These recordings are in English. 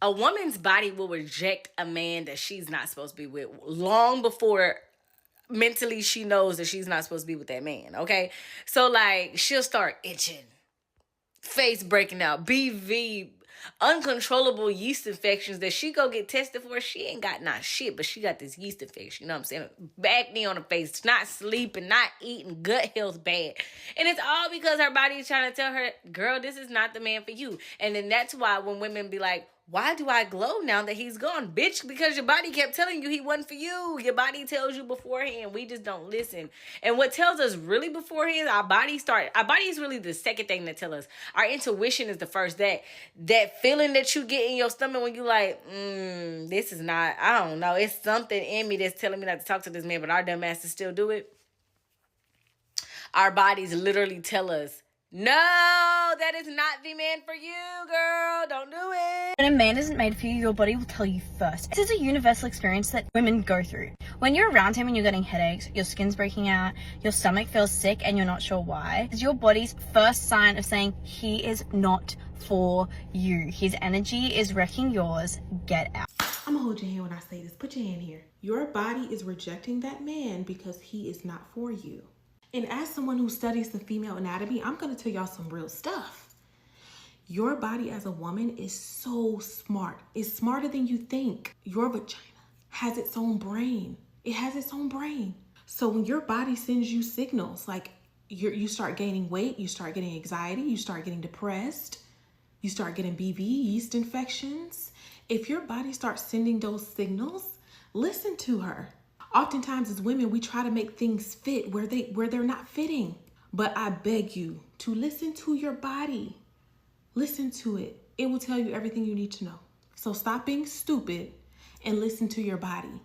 A woman's body will reject a man that she's not supposed to be with long before mentally she knows that she's not supposed to be with that man, okay? So, like, she'll start itching, face breaking out, BV, uncontrollable yeast infections that she go get tested for. She ain't got not shit, but she got this yeast infection, you know what I'm saying? Acne on her face, not sleeping, not eating, gut health bad. And it's all because her body is trying to tell her, girl, this is not the man for you. And then that's why when women be like, why do I glow now that he's gone? Bitch, because your body kept telling you he wasn't for you. Your body tells you beforehand. We just don't listen. And what tells us really beforehand, our body is really the second thing that tell us. Our intuition is the first. That feeling that you get in your stomach when you like, this is not, I don't know. It's something in me that's telling me not to talk to this man, but our dumb asses still do it. Our bodies literally tell us, no, that is not the man for you, girl. Don't do it. When a man isn't made for you, your body will tell you first. This is a universal experience that women go through. When you're around him and you're getting headaches, your skin's breaking out, your stomach feels sick and you're not sure why, it's your body's first sign of saying he is not for you. His energy is wrecking yours. Get out. I'm gonna hold your hand when I say this. Put your hand here. Your body is rejecting that man because he is not for you. And as someone who studies the female anatomy, I'm going to tell y'all some real stuff. Your body as a woman is so smart. It's smarter than you think. Your vagina has its own brain. It has its own brain. So when your body sends you signals, like you start gaining weight, you start getting anxiety, you start getting depressed, you start getting BV, yeast infections. If your body starts sending those signals, listen to her. Oftentimes as women, we try to make things fit where they're not fitting. But I beg you to listen to your body. Listen to it. It will tell you everything you need to know. So stop being stupid and listen to your body.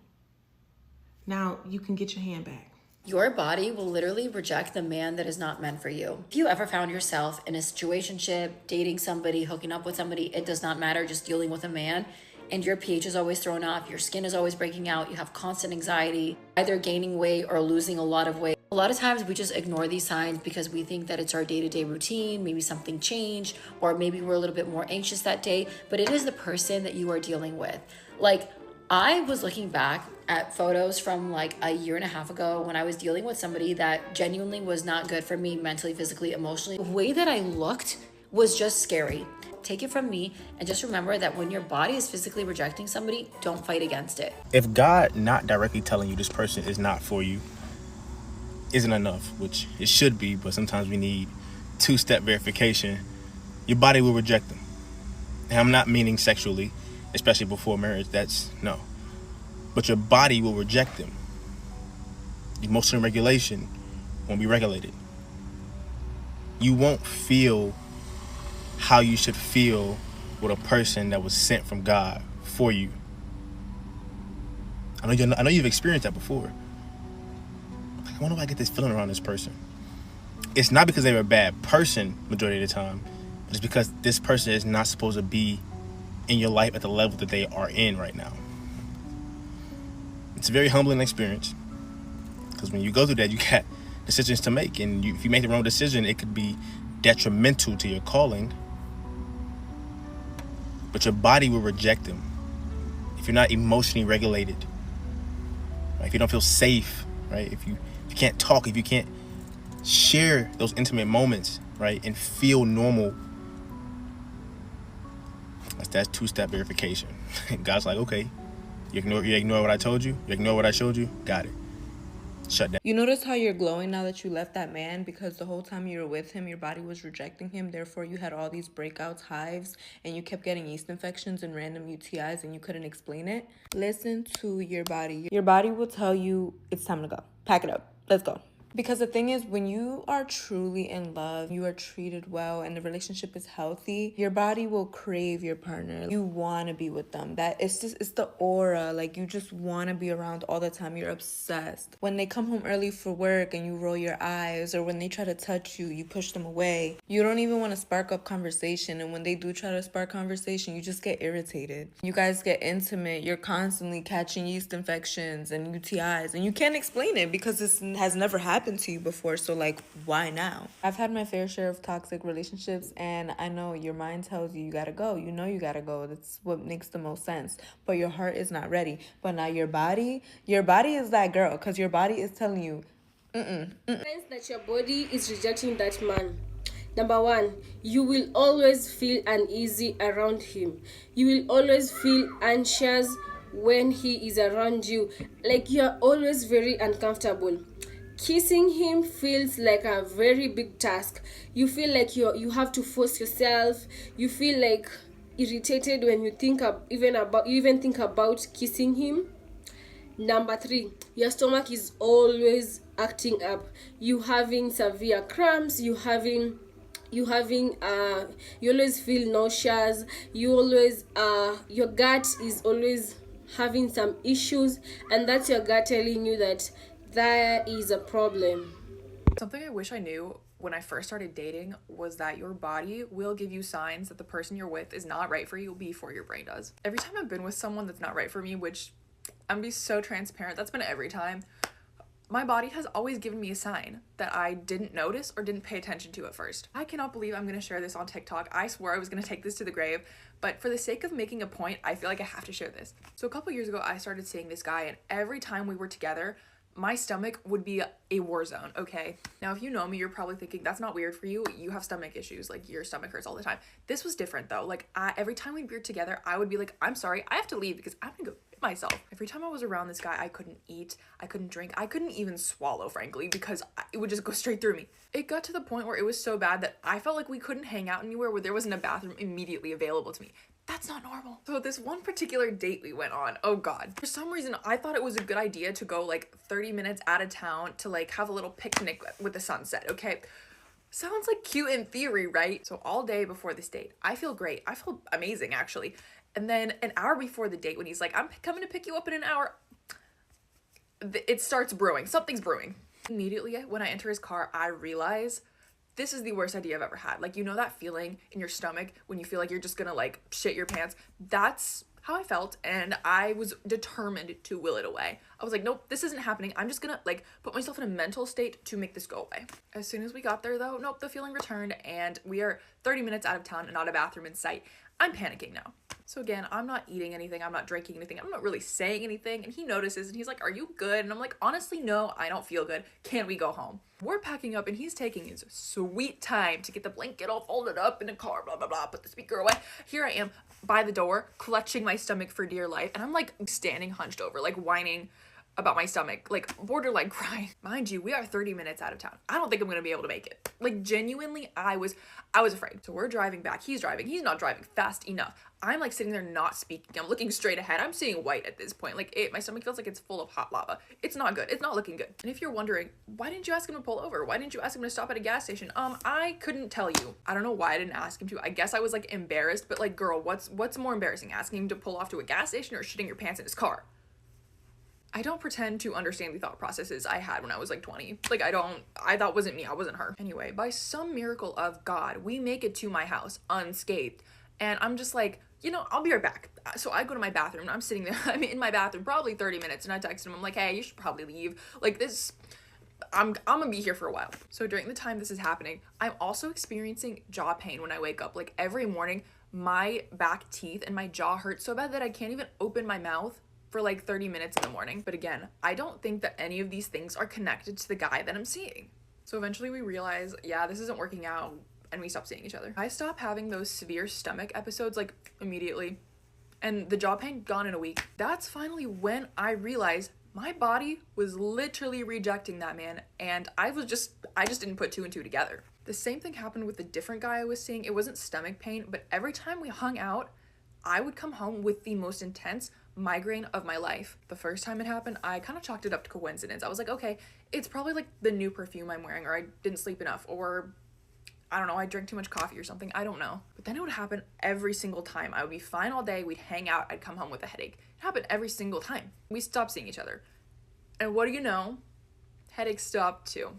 Now you can get your hand back. Your body will literally reject the man that is not meant for you. If you ever found yourself in a situationship, dating somebody, hooking up with somebody, it does not matter, just dealing with a man, and your pH is always thrown off, your skin is always breaking out, you have constant anxiety, either gaining weight or losing a lot of weight. A lot of times we just ignore these signs because we think that it's our day-to-day routine, maybe something changed, or maybe we're a little bit more anxious that day, but it is the person that you are dealing with. Like, I was looking back at photos from like a year and a half ago when I was dealing with somebody that genuinely was not good for me mentally, physically, emotionally. The way that I looked was just scary. Take it from me and just remember that when your body is physically rejecting somebody, don't fight against it. If God not directly telling you this person is not for you isn't enough, which it should be, but sometimes we need two-step verification, your body will reject them. And I'm not meaning sexually, especially before marriage, that's no. But your body will reject them. Emotional regulation won't be regulated. You won't feel how you should feel with a person that was sent from God for you. I know you've experienced that before. I wonder why I get this feeling around this person. It's not because they're a bad person majority of the time, but it's because this person is not supposed to be in your life at the level that they are in right now. It's a very humbling experience because when you go through that, you got decisions to make, and if you make the wrong decision, it could be detrimental to your calling. But your body will reject them if you're not emotionally regulated, right? If you don't feel safe, right? If you can't talk, if you can't share those intimate moments, right, and feel normal, that's two-step verification. God's like, okay, you ignore what I told you, you ignore what I showed you, got it. Shut down. You notice how you're glowing now that you left that man because the whole time you were with him, your body was rejecting him. Therefore, you had all these breakouts, hives, and you kept getting yeast infections and random UTIs and you couldn't explain it. Listen to your body. Your body will tell you it's time to go. Pack it up. Let's go. Because the thing is, when you are truly in love, you are treated well, and the relationship is healthy, your body will crave your partner. You want to be with them. It's the aura. Like, you just want to be around all the time. You're obsessed. When they come home early for work and you roll your eyes, or when they try to touch you, you push them away. You don't even want to spark up conversation. And when they do try to spark conversation, you just get irritated. You guys get intimate. You're constantly catching yeast infections and UTIs, and you can't explain it because this has never happened happened to you before, so like, why now? I've had my fair share of toxic relationships, and I know your mind tells you gotta go. You know you gotta go. That's what makes the most sense. But your heart is not ready. But now your body is that girl, because your body is telling you, Signs that your body is rejecting that man. Number one, you will always feel uneasy around him. You will always feel anxious when he is around you. Like you're always very uncomfortable. Kissing him feels like a very big task. You feel like you have to force yourself. You feel like irritated when you even think about kissing him. Number three, your stomach is always acting up. You having severe cramps. You always feel nauseous. Your gut is always having some issues, and that's your gut telling you that there is a problem. Something I wish I knew when I first started dating was that your body will give you signs that the person you're with is not right for you before your brain does. Every time I've been with someone that's not right for me, which I'm gonna be so transparent, that's been every time, my body has always given me a sign that I didn't notice or didn't pay attention to at first. I cannot believe I'm gonna share this on TikTok. I swore I was gonna take this to the grave, but for the sake of making a point, I feel like I have to share this. So a couple years ago, I started seeing this guy, and every time we were together, my stomach would be a war zone, okay? Now, if you know me, you're probably thinking, that's not weird for you. You have stomach issues. Like, your stomach hurts all the time. This was different, though. Like, every time we'd be together, I would be like, I'm sorry, I have to leave because I'm gonna go fit myself. Every time I was around this guy, I couldn't eat, I couldn't drink, I couldn't even swallow, frankly, because it would just go straight through me. It got to the point where it was so bad that I felt like we couldn't hang out anywhere where there wasn't a bathroom immediately available to me. That's not normal. So this one particular date we went on, oh God, for some reason I thought it was a good idea to go like 30 minutes out of town to like have a little picnic with the sunset, okay? Sounds like cute in theory, right? So all day before this date, I feel great. I feel amazing, actually. And then an hour before the date, when he's like, I'm coming to pick you up in an hour, it starts brewing. Something's brewing. Immediately when I enter his car, I realize this is the worst idea I've ever had. Like, you know that feeling in your stomach when you feel like you're just gonna like shit your pants? That's how I felt, and I was determined to will it away. I was like, nope, this isn't happening. I'm just gonna like put myself in a mental state to make this go away. As soon as we got there though, nope, the feeling returned, and we are 30 minutes out of town and not a bathroom in sight. I'm panicking now. So again, I'm not eating anything, I'm not drinking anything, I'm not really saying anything, and he notices and he's like, are you good? And I'm like, honestly, no, I don't feel good. Can we go home? We're packing up and he's taking his sweet time to get the blanket all folded up in the car, blah, blah, blah, put the speaker away. Here I am by the door, clutching my stomach for dear life, and I'm like standing hunched over, like whining about my stomach, like borderline crying. Mind you, we are 30 minutes out of town. I don't think I'm gonna be able to make it. Like genuinely, I was afraid. So we're driving back, he's driving, he's not driving fast enough. I'm like sitting there not speaking, I'm looking straight ahead, I'm seeing white at this point. Like my stomach feels like it's full of hot lava. It's not good, it's not looking good. And if you're wondering, why didn't you ask him to pull over? Why didn't you ask him to stop at a gas station? I couldn't tell you. I don't know why I didn't ask him to. I guess I was like embarrassed, but like girl, what's more embarrassing? Asking him to pull off to a gas station or shitting your pants in his car? I don't pretend to understand the thought processes I had when I was like 20. Like that wasn't me, I wasn't her. Anyway, by some miracle of God, we make it to my house unscathed. And I'm just like, you know, I'll be right back. So I go to my bathroom and I'm sitting there, I'm in my bathroom probably 30 minutes, and I text him, I'm like, hey, you should probably leave. Like this, I'm gonna be here for a while. So during the time this is happening, I'm also experiencing jaw pain when I wake up. Like every morning, my back teeth and my jaw hurt so bad that I can't even open my mouth for like 30 minutes in the morning. But again, I don't think that any of these things are connected to the guy that I'm seeing. So eventually we realize, yeah, this isn't working out, and we stop seeing each other. I stop having those severe stomach episodes like immediately, and the jaw pain gone in a week. That's finally when I realized my body was literally rejecting that man, and I just didn't put two and two together. The same thing happened with the different guy I was seeing. It wasn't stomach pain, but every time we hung out, I would come home with the most intense migraine of my life. The first time it happened, I kind of chalked it up to coincidence. I was like, okay, it's probably like the new perfume I'm wearing, or I didn't sleep enough, or I don't know, I drank too much coffee or something, I don't know. But then it would happen every single time. I would be fine all day, we'd hang out, I'd come home with a headache. It happened every single time. We stopped seeing each other. And what do you know? Headaches stopped too.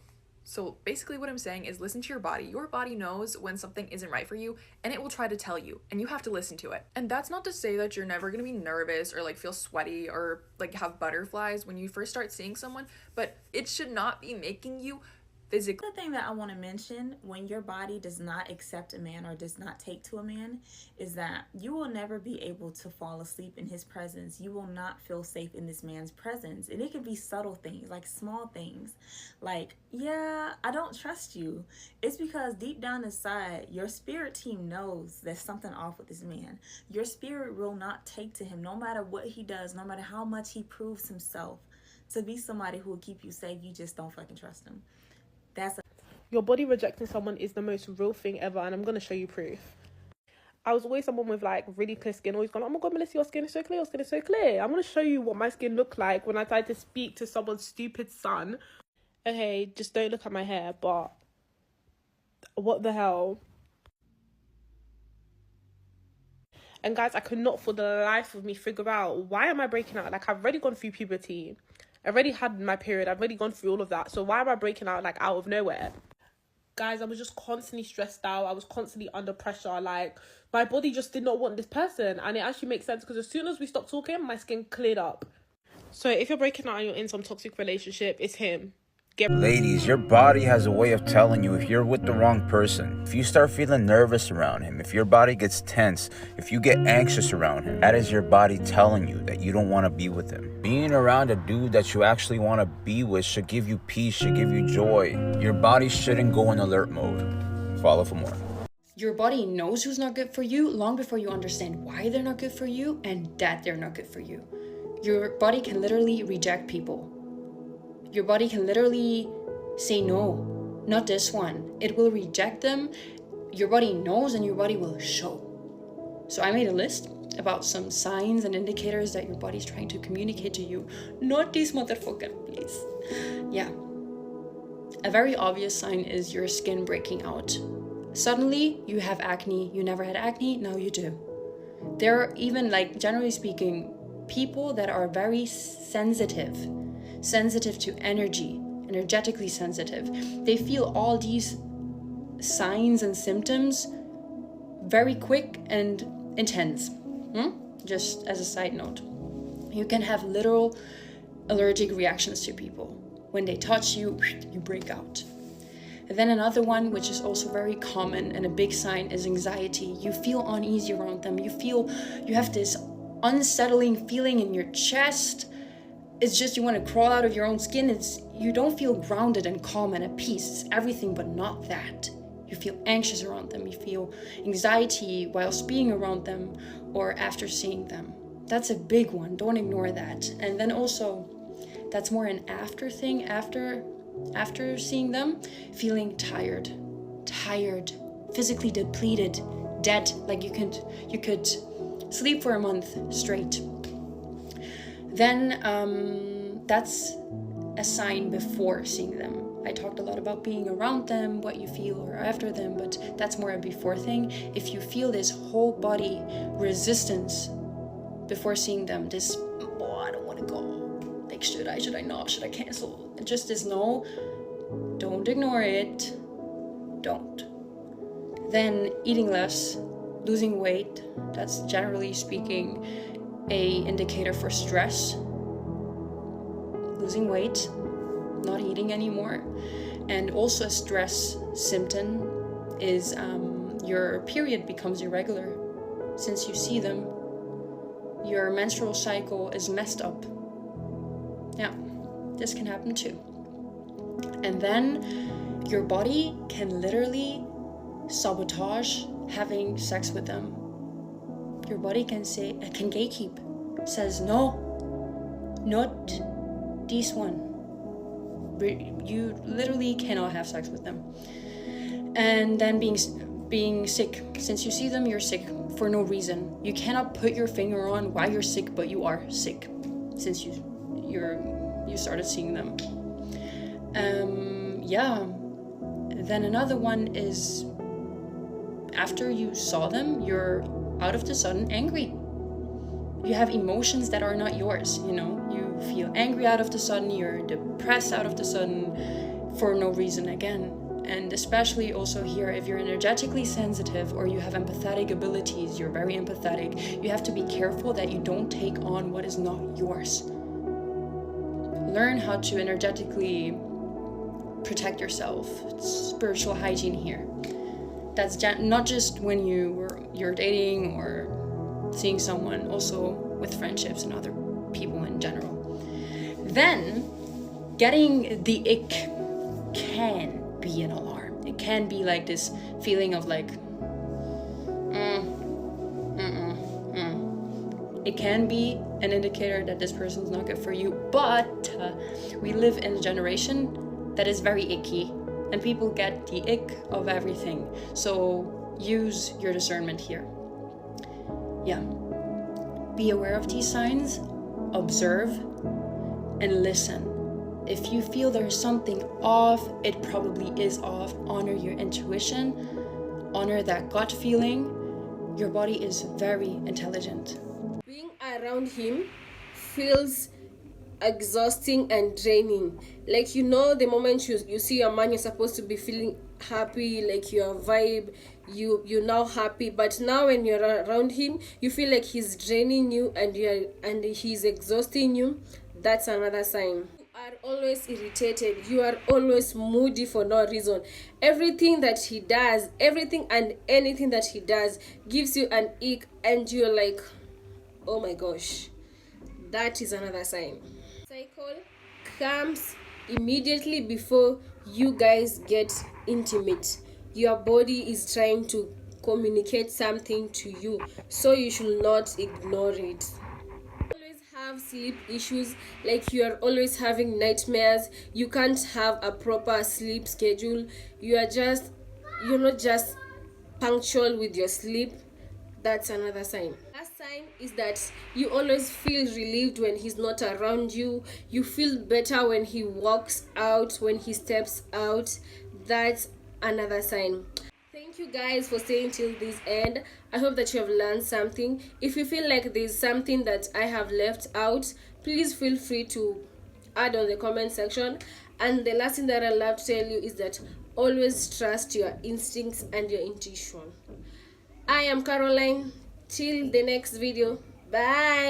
So basically what I'm saying is listen to your body. Your body knows when something isn't right for you, and it will try to tell you, and you have to listen to it. And that's not to say that you're never going to be nervous or like feel sweaty or like have butterflies when you first start seeing someone, but it should not be making you physically. The thing that I want to mention when your body does not accept a man or does not take to a man is that you will never be able to fall asleep in his presence. You will not feel safe in this man's presence. And it can be subtle things, like small things. Like, yeah, I don't trust you. It's because deep down inside, your spirit team knows there's something off with this man. Your spirit will not take to him no matter what he does, no matter how much he proves himself to be somebody who will keep you safe. You just don't fucking trust him. Your body rejecting someone is the most real thing ever, and I'm going to show you proof. I was always someone with like really clear skin, always going, oh my god, Melissa, your skin is so clear, your skin is so clear. I'm going to show you what my skin looked like when I tried to speak to someone's stupid son. Okay, just don't look at my hair, but what the hell? And guys, I could not for the life of me figure out, why am I breaking out? Like, I've already gone through puberty. I've already had my period. I've already gone through all of that. So why am I breaking out like out of nowhere? Guys, I was just constantly stressed out. I was constantly under pressure. Like, my body just did not want this person. And it actually makes sense because as soon as we stopped talking, my skin cleared up. So if you're breaking out and you're in some toxic relationship, it's him. Ladies, your body has a way of telling you if you're with the wrong person. If you start feeling nervous around him, if your body gets tense, if you get anxious around him, that is your body telling you that you don't want to be with him. Being around a dude that you actually want to be with should give you peace, should give you joy. Your body shouldn't go in alert mode. Follow for more. Your body knows who's not good for you long before you understand why they're not good for you and that they're not good for you. Your body can literally reject people. Your body can literally say no, not this one. It will reject them. Your body knows and your body will show. So I made a list about some signs and indicators that your body's trying to communicate to you. Not these motherfuckers, please. Yeah. A very obvious sign is your skin breaking out. Suddenly, you have acne. You never had acne, now you do. There are even, like, generally speaking, people that are very sensitive to energy, energetically sensitive. They feel all these signs and symptoms very quick and intense. Just as a side note, you can have literal allergic reactions to people. When they touch you, you break out. And then another one, which is also very common and a big sign, is anxiety. You feel uneasy around them. You have this unsettling feeling in your chest. It's just you want to crawl out of your own skin. You don't feel grounded and calm and at peace. It's everything but not that. You feel anxious around them. You feel anxiety whilst being around them or after seeing them. That's a big one. Don't ignore that. And then also, that's more an after thing. After seeing them, feeling tired, physically depleted, dead. Like you could sleep for a month straight. Then that's a sign before seeing them. I talked a lot about being around them, what you feel, or after them, but that's more a before thing. If you feel this whole body resistance before seeing them, this, I don't want to go. Like, should I not? Should I cancel? Just this no. Don't ignore it. Don't. Then eating less, losing weight, that's generally speaking a indicator for stress. Losing weight, not eating anymore. And also a stress symptom is your period becomes irregular. Since you see them, your menstrual cycle is messed up. Yeah, this can happen too. And then your body can literally sabotage having sex with them. Your body can gatekeep, says no, not this one. You literally cannot have sex with them. And then being sick. Since you see them, you're sick for no reason. You cannot put your finger on why you're sick, but you are sick since you started seeing them. Yeah. Then another one is after you saw them, you're out of the sudden angry. You have emotions that are not yours, you know. You feel angry out of the sudden, you're depressed out of the sudden, for no reason again. And especially also here, if you're energetically sensitive or you have empathetic abilities, you're very empathetic, you have to be careful that you don't take on what is not yours. Learn how to energetically protect yourself. It's spiritual hygiene here. That's not just when you're dating or seeing someone, also with friendships and other people in general. Then, getting the ick can be an alarm. It can be like this feeling of like, It can be an indicator that this person's not good for you, but we live in a generation that is very icky, and people get the ick of everything. So use your discernment here. Yeah. Be aware of these signs, observe, and listen. If you feel there's something off, it probably is off. Honor your intuition, honor that gut feeling. Your body is very intelligent. Being around him feels exhausting and draining. Like, you know, the moment you see a man, you're supposed to be feeling happy, like your vibe, you're now happy, but now when you're around him, you feel like he's draining you and he's exhausting you. That's another sign. Are always irritated, you are always moody for no reason. Everything that he does, everything and anything that he does gives you an ick, and you're like, oh my gosh. That is another sign. Cycle comes immediately before you guys get intimate. Your body is trying to communicate something to you, so you should not ignore it. Have sleep issues, like you are always having nightmares, you can't have a proper sleep schedule, you're not just punctual with your sleep. That's another sign. Last sign is that you always feel relieved when he's not around you. You feel better when he walks out, when he steps out. That's another sign. Thank you guys for staying till this end. I hope that you have learned something. If you feel like there's something that I have left out, please feel free to add on the comment section. And the last thing that I love to tell you is that always trust your instincts and your intuition. I am Caroline. Till the next video. Bye.